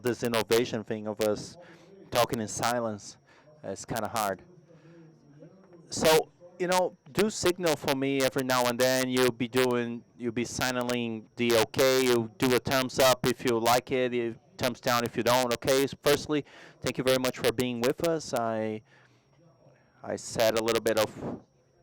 this innovation thing of us talking in silence. It's kind of hard. So, do signal for me every now and then. You'll be signaling the okay. You do a thumbs up if you like it. You thumbs down if you don't. Okay. So firstly, thank you very much for being with us. I said a little bit of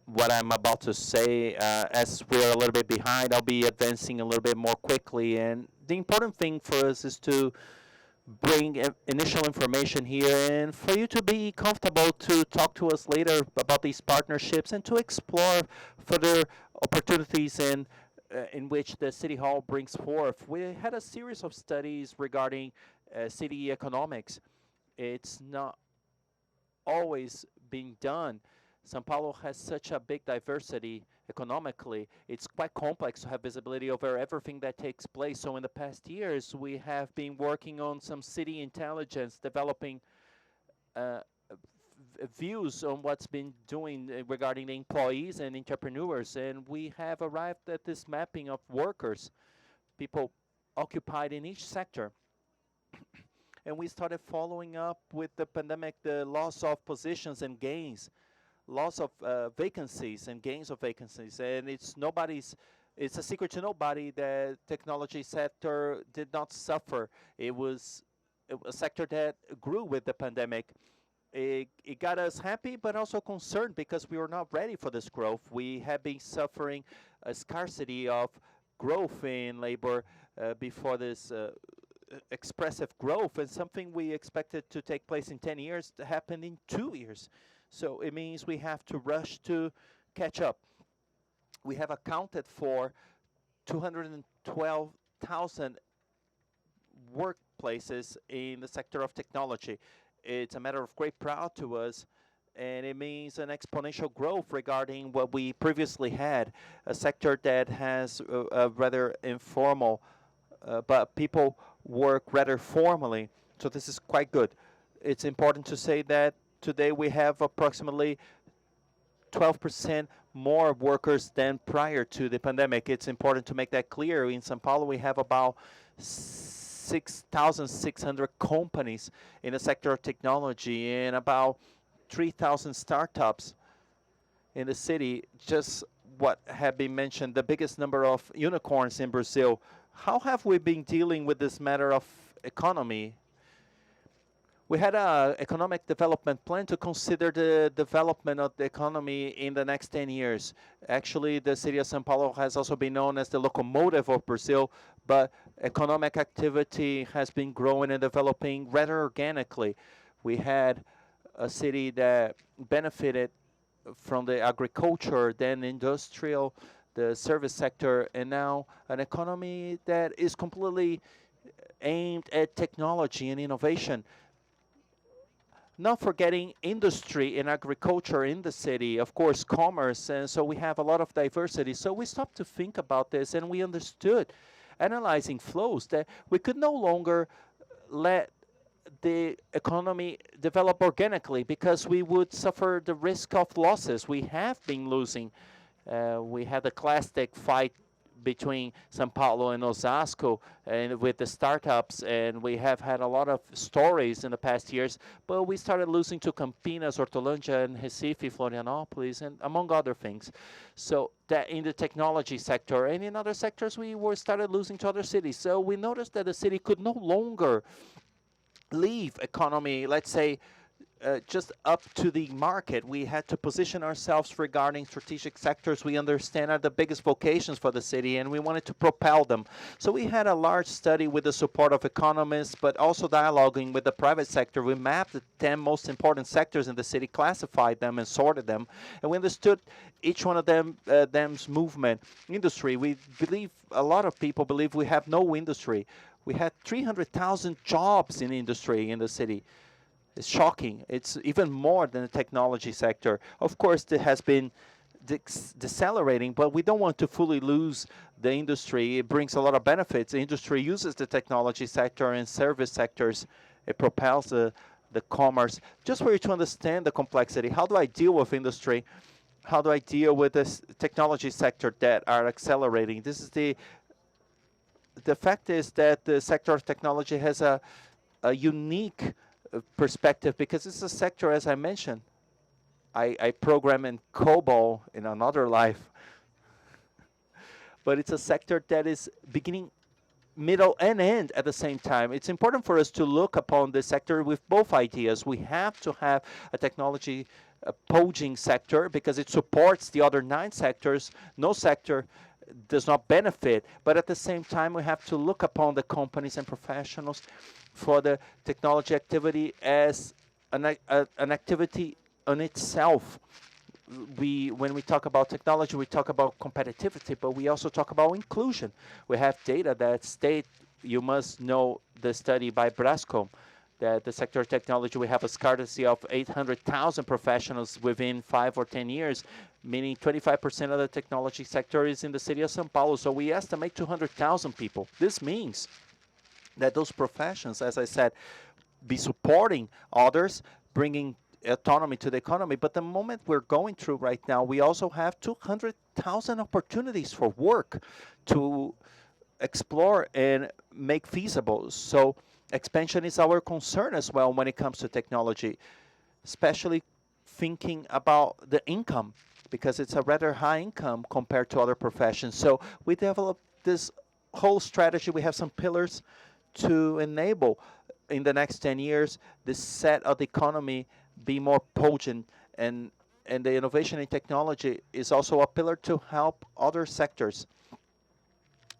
what I'm about to say. As we're a little bit behind, I'll be advancing a little bit more quickly. And the important thing for us is to bring initial information here and for you to be comfortable to talk to us later about these partnerships and to explore further opportunities in which the City Hall brings forth. We had a series of studies regarding city economics. It's not always being done. São Paulo has such a big diversity economically. It's quite complex to have visibility over everything that takes place. So in the past years, we have been working on some city intelligence, developing views on what's been doing regarding the employees and entrepreneurs. And we have arrived at this mapping of workers, people occupied in each sector. And we started following up with the pandemic, the loss of positions and gains, loss of vacancies and gains of vacancies. And it's a secret to nobody that technology sector did not suffer. It was a sector that grew with the pandemic. It got us happy, but also concerned because we were not ready for this growth. We have been suffering a scarcity of growth in labor before this expressive growth, and something we expected to take place in 10 years happened in 2 years. So it means we have to rush to catch up. We have accounted for 212,000 workplaces in the sector of technology. It's a matter of great pride to us, and it means an exponential growth regarding what we previously had, a sector that has a rather informal, but people work rather formally. So this is quite good. It's important to say that today we have approximately 12% more workers than prior to the pandemic. It's important to make that clear. In São Paulo, we have about 6,600 companies in the sector of technology and about 3,000 startups in the city. Just what had been mentioned, the biggest number of unicorns in Brazil. How have we been dealing with this matter of economy? We had an economic development plan to consider the development of the economy in the next 10 years. Actually, the city of São Paulo has also been known as the locomotive of Brazil, but economic activity has been growing and developing rather organically. We had a city that benefited from the agriculture, then industrial, the service sector, and now an economy that is completely aimed at technology and innovation. Not forgetting industry and agriculture in the city, of course, commerce, and so we have a lot of diversity. So we stopped to think about this, and we understood, analyzing flows, that we could no longer let the economy develop organically because we would suffer the risk of losses. We have been losing. We had a classic fight between São Paulo and Osasco and with the startups, and we have had a lot of stories in the past years, but we started losing to Campinas, Hortolândia, and Recife, Florianópolis, and among other things. So that in the technology sector and in other sectors, we were started losing to other cities. So we noticed that the city could no longer leave economy, let's say, just up to the market. We had to position ourselves regarding strategic sectors we understand are the biggest vocations for the city, and we wanted to propel them. So we had a large study with the support of economists, but also dialoguing with the private sector. We mapped the 10 most important sectors in the city, classified them and sorted them, and we understood each one of them's movement. Industry, we believe, a lot of people believe we have no industry. We had 300,000 jobs in industry in the city. It's shocking. It's even more than the technology sector. Of course, it has been decelerating, but we don't want to fully lose the industry. It brings a lot of benefits. The industry uses the technology sector and service sectors. It propels the commerce. Just for you to understand the complexity, how do I deal with industry? How do I deal with this technology sector that are accelerating? This is the fact is that the sector of technology has a a unique perspective because it's a sector, as I mentioned. I program in COBOL in another life, but it's a sector that is beginning, middle, and end at the same time. It's important for us to look upon the sector with both ideas. We have to have a technology poaching sector because it supports the other 9 sectors. No sector does not benefit, but at the same time, we have to look upon the companies and professionals for the technology activity as an activity on itself. When we talk about technology, we talk about competitivity, but we also talk about inclusion. We have data that state, you must know the study by Brascom, that the sector of technology, we have a scarcity of 800,000 professionals within 5 or 10 years, meaning 25% of the technology sector is in the city of São Paulo. So we estimate 200,000 people. This means that those professions, as I said, be supporting others, bringing autonomy to the economy. But the moment we're going through right now, we also have 200,000 opportunities for work to explore and make feasible. So expansion is our concern as well when it comes to technology, especially thinking about the income, because it's a rather high income compared to other professions. So we developed this whole strategy. We have some pillars to enable in the next 10 years this set of the economy be more potent, and the innovation in technology is also a pillar to help other sectors.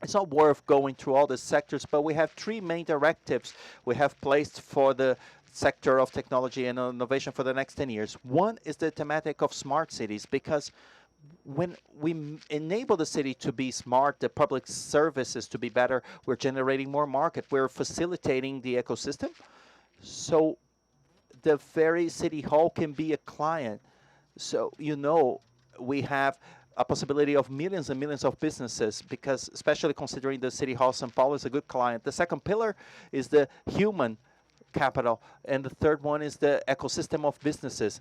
It's not worth going through all the sectors, but we have 3 main directives we have placed for the sector of technology and innovation for the next 10 years. One is the thematic of smart cities, because when we enable the city to be smart, the public services to be better, we're generating more market, we're facilitating the ecosystem. So the very city hall can be a client. So, we have a possibility of millions and millions of businesses, because especially considering the city hall, São Paulo is a good client. The second pillar is the human capital, and the third one is the ecosystem of businesses.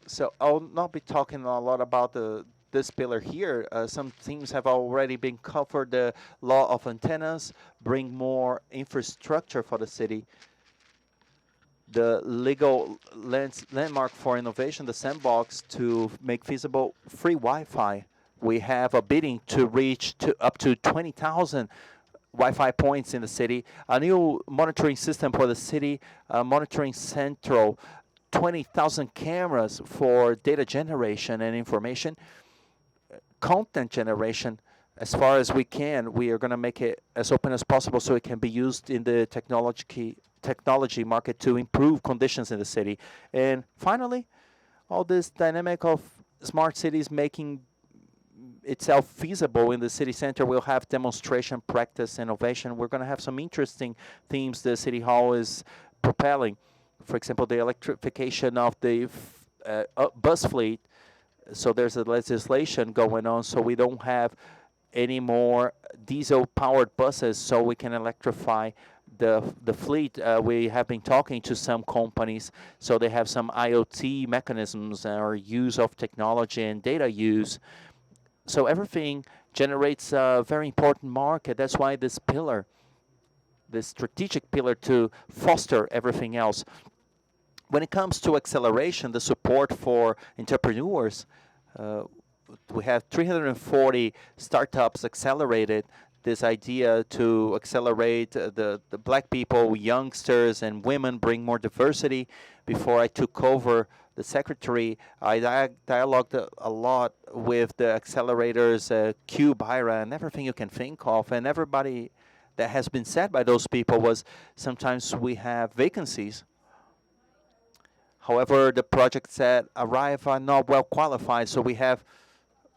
So I'll not be talking a lot about this pillar here. Some things have already been covered. The law of antennas, bring more infrastructure for the city. The legal landmark for innovation, the sandbox, to make feasible free Wi-Fi. We have a bidding to reach up to 20,000 Wi-Fi points in the city. A new monitoring system for the city, monitoring central, 20,000 cameras for data generation and information, content generation. As far as we can, we are going to make it as open as possible so it can be used in the technology market to improve conditions in the city. And finally, all this dynamic of smart cities making itself feasible in the city center. We'll have demonstration, practice, innovation. We're going to have some interesting themes the City Hall is propelling. For example, the electrification of the bus fleet. So there's a legislation going on, so we don't have any more diesel-powered buses, so we can electrify the fleet. We have been talking to some companies, so they have some IoT mechanisms or use of technology and data use. So everything generates a very important market. That's why this pillar, this strategic pillar to foster everything else. When it comes to acceleration, the support for entrepreneurs, we have 340 startups accelerated. This idea to accelerate the black people, youngsters, and women, bring more diversity. Before I took over the secretary, I dialogued a lot with the accelerators, Cube, IRA, and everything you can think of. And everybody that has been said by those people was sometimes we have vacancies. However, the projects that arrive are not well qualified, so we have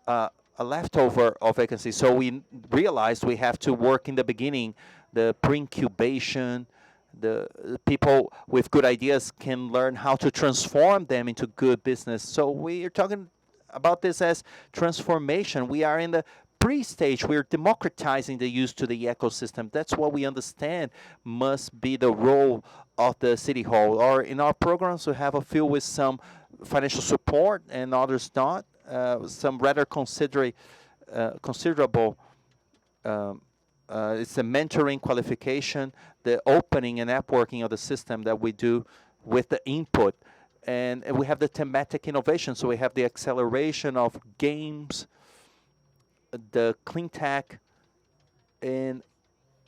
a leftover of vacancies. So we realized we have to work in the beginning, the pre-incubation. The people with good ideas can learn how to transform them into good business. So we are talking about this as transformation. We are in the pre-stage. We're democratizing the use to the ecosystem. That's what we understand must be the role of the city hall. Or in our programs, we have a few with some financial support and others not. Some rather considerable. It's a mentoring qualification. the opening and networking of the system that we do with the input. And we have the thematic innovation. So we have the acceleration of games, the clean tech, and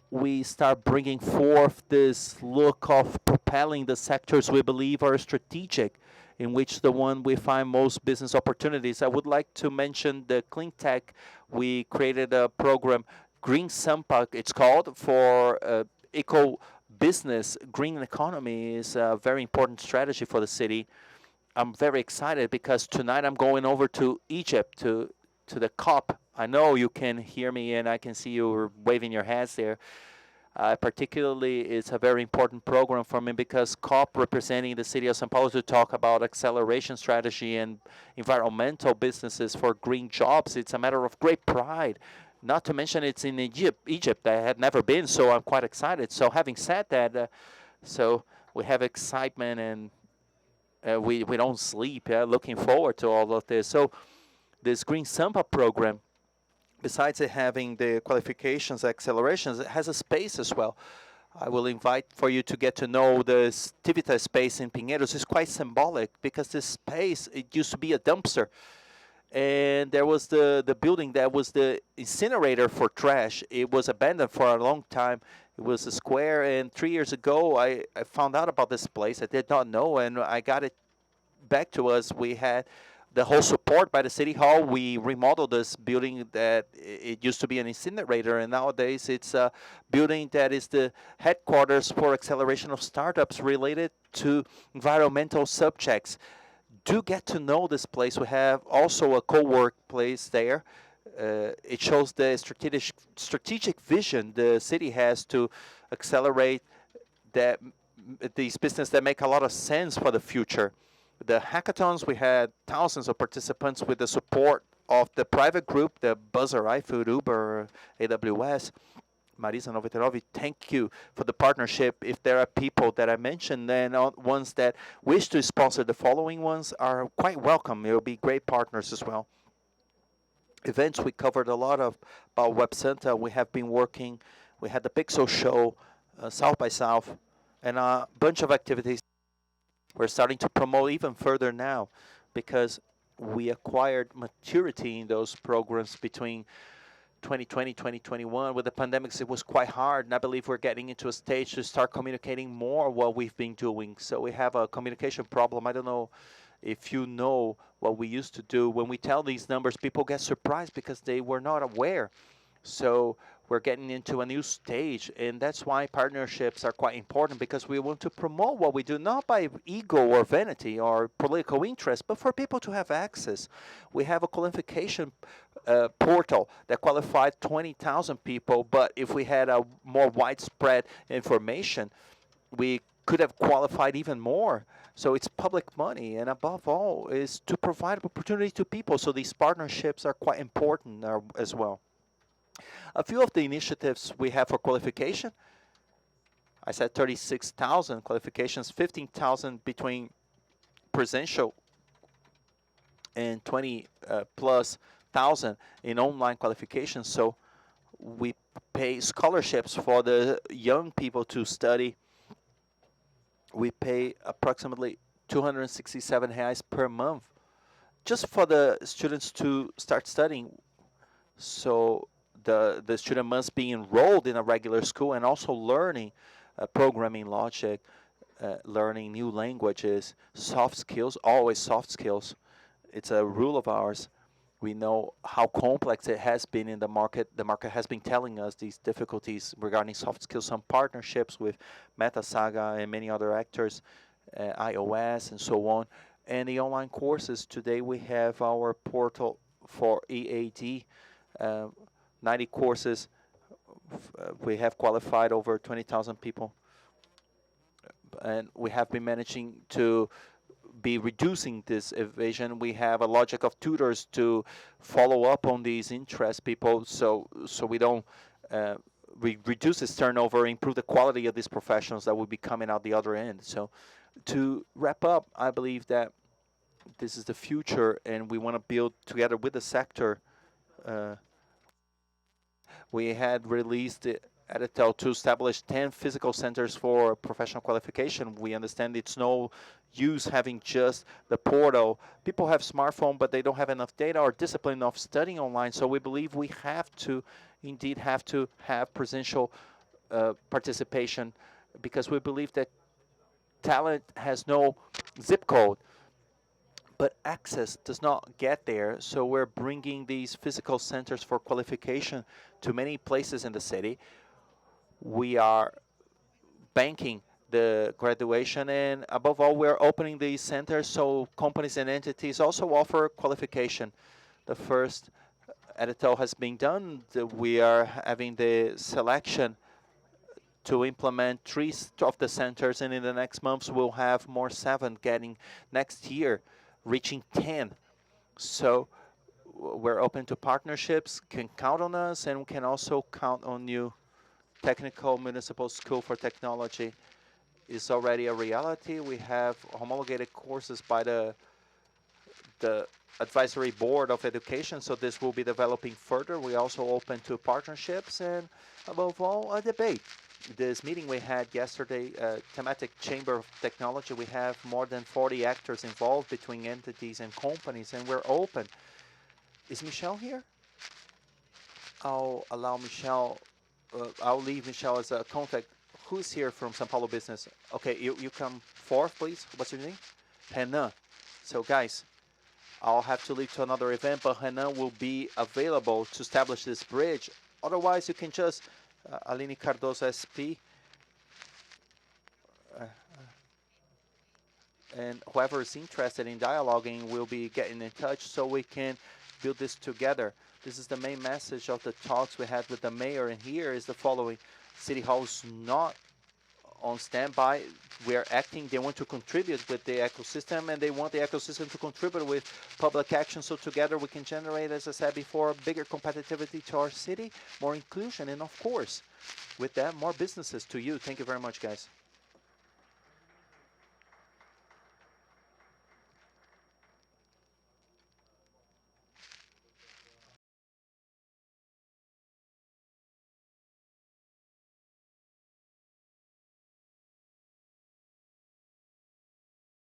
we start bringing forth this look of propelling the sectors we believe are strategic, in which the one we find most business opportunities. I would like to mention the clean tech. We created a program, Green Sampa, it's called, for eco business. Green economy is a very important strategy for the city. I'm very excited because tonight I'm going over to Egypt to the COP. I know you can hear me and I can see you waving your hands there. Particularly, it's a very important program for me because COP, representing the city of São Paulo, to talk about acceleration strategy and environmental businesses for green jobs. It's a matter of great pride. Not to mention it's in Egypt. I had never been, so I'm quite excited. So having said that, so we have excitement and we don't sleep, looking forward to all of this. So this Green Sampa program, besides it having the qualifications, accelerations, it has a space as well. I will invite for you to get to know the Tivita space in Pinheiros. It's quite symbolic because this space, it used to be a dumpster. And there was the building that was the incinerator for trash. It was abandoned for a long time. It was a square, and 3 years ago, I found out about this place. I did not know, and I got it back to us. We had the whole support by the city hall. We remodeled this building that it used to be an incinerator, and nowadays it's a building that is the headquarters for acceleration of startups related to environmental subjects. Do get to know this place. We have also a co-work place there. It shows the strategic vision the city has to accelerate that these businesses that make a lot of sense for the future. The hackathons, we had thousands of participants with the support of the private group, the Buzzer, iFood, Uber, AWS, Marisa 99. Thank you for the partnership. If there are people that I mentioned, then ones that wish to sponsor the following ones are quite welcome. It will be great partners as well. Events, we covered a lot of about Web Center. We have been working. We had the Pixel Show, South by South, and a bunch of activities. We're starting to promote even further now because we acquired maturity in those programs between 2020, 2021. With the pandemics, it was quite hard, and I believe we're getting into a stage to start communicating more what we've been doing. So we have a communication problem. I don't know if you know what we used to do. When we tell these numbers, people get surprised because they were not aware. So we're getting into a new stage, and that's why partnerships are quite important, because we want to promote what we do, not by ego or vanity or political interest, but for people to have access. We have a qualification portal that qualified 20,000 people, but if we had a more widespread information, we could have qualified even more. So it's public money, and above all is to provide opportunity to people. So these partnerships are quite important as well. A few of the initiatives we have for qualification, I said 36,000 qualifications, 15,000 between presential and 20 plus thousand in online qualifications. So we pay scholarships for the young people to study. We pay approximately 267 reais per month just for the students to start studying. So the student must be enrolled in a regular school and also learning programming logic, learning new languages, soft skills, always soft skills. It's a rule of ours. We know how complex it has been in the market. The market has been telling us these difficulties regarding soft skills. Some partnerships with MetaSaga and many other actors, iOS and so on. And the online courses, today we have our portal for EAD, 90 courses. We have qualified over 20,000 people. And we have been managing to be reducing this evasion. We have a logic of tutors to follow up on these interest people, so we don't reduce this turnover, improve the quality of these professionals that will be coming out the other end. So to wrap up, I believe that this is the future, and we want to build together with the sector. We had released Editel to establish 10 physical centers for professional qualification. We understand it's no use having just the portal. People have smartphone, but they don't have enough data or discipline of studying online. So we believe we have to, indeed, have to have presential participation, because we believe that talent has no zip code, but access does not get there. So we're bringing these physical centers for qualification to many places in the city. We are banking the graduation, and above all, we're opening these centers so companies and entities also offer qualification. The first editorial has been done. We are having the selection to implement 3 of the centers, and in the next months we'll have more 7 getting next year, reaching 10. So we're open to partnerships, can count on us, and we can also count on you. Technical Municipal School for Technology is already a reality. We have homologated courses by the Advisory Board of Education, so this will be developing further. We also open to partnerships and, above all, a debate. This meeting we had yesterday, thematic Chamber of Technology, we have more than 40 actors involved between entities and companies, and we're open. Is Michelle here? I'll allow Michelle. I'll leave Michelle as a contact. Who's here from São Paulo Business? Okay, you come forth, please. What's your name? Renan. So, guys, I'll have to leave to another event, but Renan will be available to establish this bridge. Otherwise, you can just, Aline Cardoso, SP, and whoever is interested in dialoguing will be getting in touch so we can build this together. This is the main message of the talks we had with the mayor, and here is the following. City Hall's not on standby. We are acting. They want to contribute with the ecosystem, and they want the ecosystem to contribute with public action, so together we can generate, as I said before, bigger competitivity to our city, more inclusion, and of course, with that, more businesses to you. Thank you very much, guys.